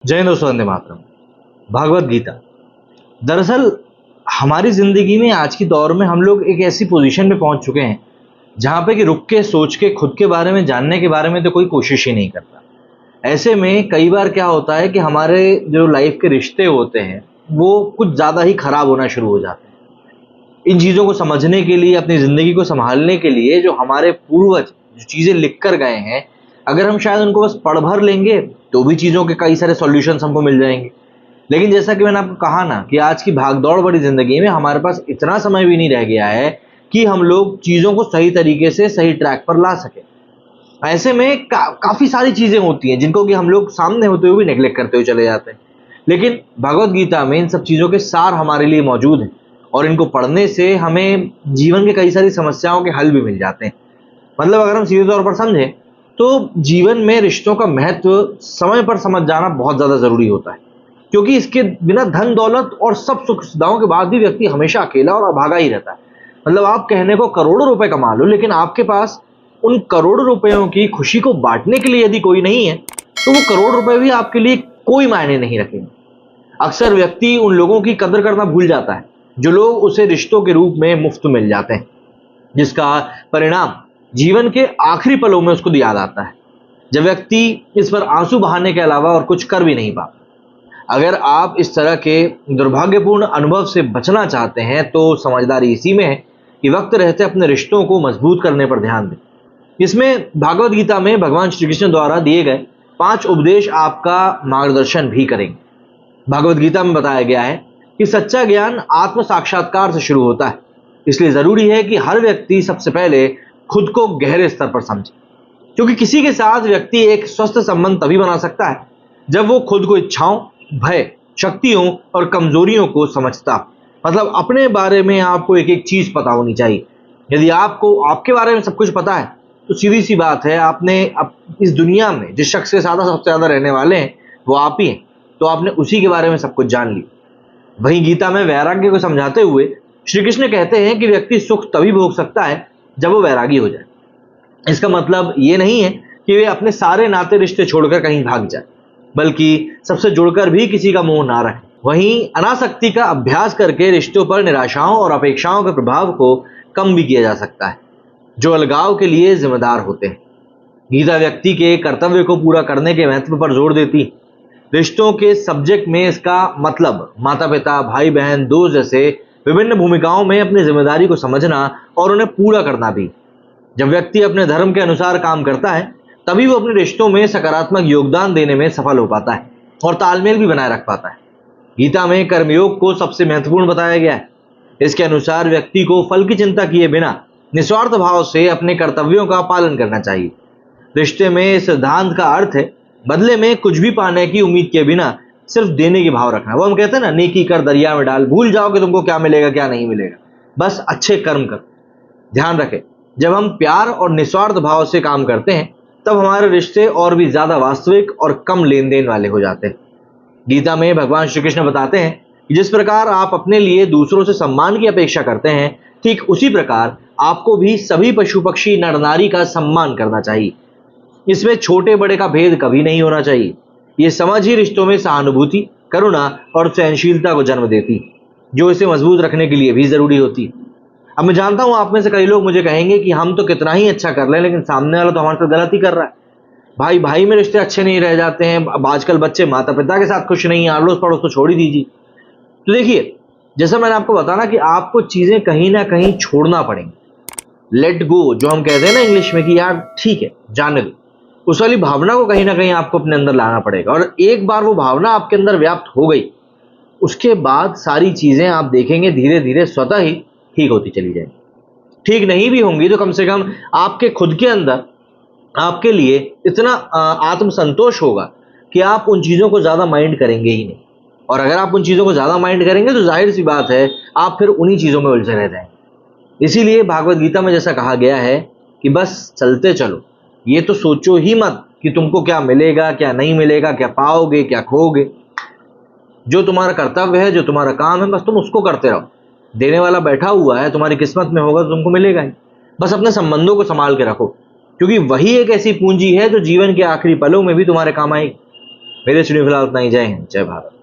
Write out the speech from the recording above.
जय हिंद दोस्तों, वंदे मातरम। भगवत गीता। दरअसल हमारी जिंदगी में आज की दौर में हम लोग एक ऐसी पोजीशन पे पहुंच चुके हैं जहां पे कि रुक के सोच के खुद के बारे में जानने के बारे में तो कोई कोशिश ही नहीं करता। ऐसे में कई बार क्या होता है कि हमारे जो लाइफ के रिश्ते होते हैं वो कुछ ज्यादा ही खराब होना शुरू हो जाते हैं। इन चीजों को समझने के लिए, अपनी जिंदगी को संभालने के लिए जो हमारे पूर्वज जो चीजें लिख कर गए हैं, अगर हम शायद उनको बस पढ़ भर लेंगे तो भी चीजों के कई सारे सॉल्यूशंस हमको मिल जाएंगे। लेकिन जैसा कि मैंने आपको कहा ना कि आज की भागदौड़ भरी जिंदगी में हमारे पास इतना समय भी नहीं रह गया है कि हम लोग चीजों को सही तरीके से सही ट्रैक पर ला सके। ऐसे में काफी सारी चीजें होती हैं जिनको कि हम लोग सामने होते हुए भी नेग्लेक्ट करते हुए चले जाते हैं। लेकिन भगवत गीता में इन सब चीजों के सार हमारे लिए मौजूद हैं और इनको पढ़ने से हमें जीवन के कई सारी समस्याओं के हल भी मिल जाते हैं। मतलब अगर हम सीधे तौर पर समझें तो जीवन में रिश्तों का महत्व समय पर समझ जाना बहुत ज्यादा जरूरी होता है, क्योंकि इसके बिना धन दौलत और सब सुख सुविधाओं के बाद भी व्यक्ति हमेशा अकेला और अभागा ही रहता है। मतलब आप कहने को करोड़ों रुपए कमा लो, लेकिन आपके पास उन करोड़ों रुपयों की खुशी को बांटने के लिए यदि कोई नहीं है तो वो करोड़ रुपए भी आपके लिए कोई मायने नहीं रखेंगे। अक्सर व्यक्ति उन लोगों की कदर करना भूल जाता है जो लोग उसे रिश्तों के रूप में मुफ्त मिल जाते हैं, जिसका परिणाम जीवन के आखिरी पलों में उसको याद आता है, जब व्यक्ति इस पर आंसू बहाने के अलावा और कुछ कर भी नहीं पाता। अगर आप इस तरह के दुर्भाग्यपूर्ण अनुभव से बचना चाहते हैं तो समझदारी इसी में है कि वक्त रहते अपने रिश्तों को मजबूत करने पर ध्यान दें। इसमें भागवत गीता में भगवान श्री कृष्ण द्वारा दिए गए 5 उपदेश आपका मार्गदर्शन भी करेंगे। भगवत गीता में बताया गया है कि सच्चा ज्ञान आत्म साक्षात्कार से शुरू होता है, इसलिए जरूरी है कि हर व्यक्ति सबसे पहले खुद को गहरे स्तर पर समझे, क्योंकि किसी के साथ व्यक्ति एक स्वस्थ संबंध तभी बना सकता है जब वो खुद को इच्छाओं, भय, शक्तियों और कमजोरियों को समझता। मतलब अपने बारे में आपको एक एक चीज पता होनी चाहिए। यदि आपको आपके बारे में सब कुछ पता है तो सीधी सी बात है, आपने इस दुनिया में जिस शख्स के साथ सबसे ज्यादा रहने वाले हैं वो आप ही हैं, तो आपने उसी के बारे में सब कुछ जान लिया। वहीं गीता में वैराग्य को समझाते हुए श्री कृष्ण कहते हैं कि व्यक्ति सुख तभी भोग सकता है जब वो वैरागी हो जाए। इसका मतलब ये नहीं है कि वे अपने सारे नाते रिश्ते छोड़कर कहीं भाग जाए, बल्कि सबसे जुड़कर भी किसी का मोह ना रहे। वहीं अनासक्ति का अभ्यास करके रिश्तों पर निराशाओं और अपेक्षाओं के प्रभाव को कम भी किया जा सकता है, जो अलगाव के लिए जिम्मेदार होते हैं। गीता व्यक्ति के कर्तव्य को पूरा करने के महत्व पर जोर देती। रिश्तों के सब्जेक्ट में इसका मतलब माता पिता, भाई बहन, दोस्त जैसे विभिन्न भूमिकाओं में अपनी जिम्मेदारी को समझना और उन्हें पूरा करना भी। जब व्यक्ति अपने धर्म के अनुसार काम करता है तभी वो अपने रिश्तों में सकारात्मक योगदान देने में सफल हो पाता है और तालमेल भी बनाए रख पाता है। गीता में कर्मयोग को सबसे महत्वपूर्ण बताया गया है। इसके अनुसार व्यक्ति को फल की चिंता किए बिना निस्वार्थ भाव से अपने कर्तव्यों का पालन करना चाहिए। रिश्ते में इस सिद्धांत का अर्थ है बदले में कुछ भी पाने की उम्मीद किए बिना सिर्फ देने की भाव रखना। वो हम कहते हैं ना, नेकी कर दरिया में डाल, भूल जाओ कि तुमको क्या मिलेगा क्या नहीं मिलेगा, बस अच्छे कर्म कर। ध्यान रखें, जब हम प्यार और निस्वार्थ भाव से काम करते हैं तब हमारे रिश्ते और भी ज्यादा वास्तविक और कम लेन देन वाले हो जाते हैं। गीता में भगवान श्री कृष्ण बताते हैं कि जिस प्रकार आप अपने लिए दूसरों से सम्मान की अपेक्षा करते हैं, ठीक उसी प्रकार आपको भी सभी पशु पक्षी नर नारी का सम्मान करना चाहिए। इसमें छोटे बड़े का भेद कभी नहीं होना चाहिए। ये समझ ही रिश्तों में सहानुभूति, करुणा और सहनशीलता को जन्म देती, जो इसे मजबूत रखने के लिए भी जरूरी होती। अब मैं जानता हूं आप में से कई लोग मुझे कहेंगे कि हम तो कितना ही अच्छा कर लें, लेकिन सामने वाला तो हमारे साथ गलत ही कर रहा है। भाई भाई में रिश्ते अच्छे नहीं रह जाते हैं। अब आजकल बच्चे माता पिता के साथ खुश नहीं है, अड़ोस पड़ोस तो छोड़ ही दीजिए। तो देखिए, जैसा मैंने आपको बताना कि आपको चीजें कहीं ना कहीं छोड़ना पड़ेंगी। लेट गो, जो हम कहते हैं ना इंग्लिश में, कि यार ठीक है जाने दो, उस वाली भावना को कहीं ना कहीं आपको अपने अंदर लाना पड़ेगा। और एक बार वो भावना आपके अंदर व्याप्त हो गई, उसके बाद सारी चीजें आप देखेंगे धीरे धीरे स्वतः ही ठीक होती चली जाएगी। ठीक नहीं भी होंगी तो कम से कम आपके खुद के अंदर आपके लिए इतना आत्मसंतोष होगा कि आप उन चीजों को ज्यादा माइंड करेंगे ही नहीं। और अगर आप उन चीजों को ज्यादा माइंड करेंगे तो जाहिर सी बात है आप फिर उन्हीं चीजों में उलझे रह जाएंगे। इसीलिए भागवत गीता में जैसा कहा गया है कि बस चलते चलो, ये तो सोचो ही मत कि तुमको क्या मिलेगा क्या नहीं मिलेगा, क्या पाओगे क्या खोगे। जो तुम्हारा कर्तव्य है, जो तुम्हारा काम है, बस तुम उसको करते रहो। देने वाला बैठा हुआ है, तुम्हारी किस्मत में होगा तो तुमको मिलेगा ही। बस अपने संबंधों को संभाल के रखो, क्योंकि वही एक ऐसी पूंजी है जो जीवन के आखिरी पलों में भी तुम्हारे काम आएगी। मेरे स्टूडियो फिलहाल उतना ही। जय हिंद, जय भारत।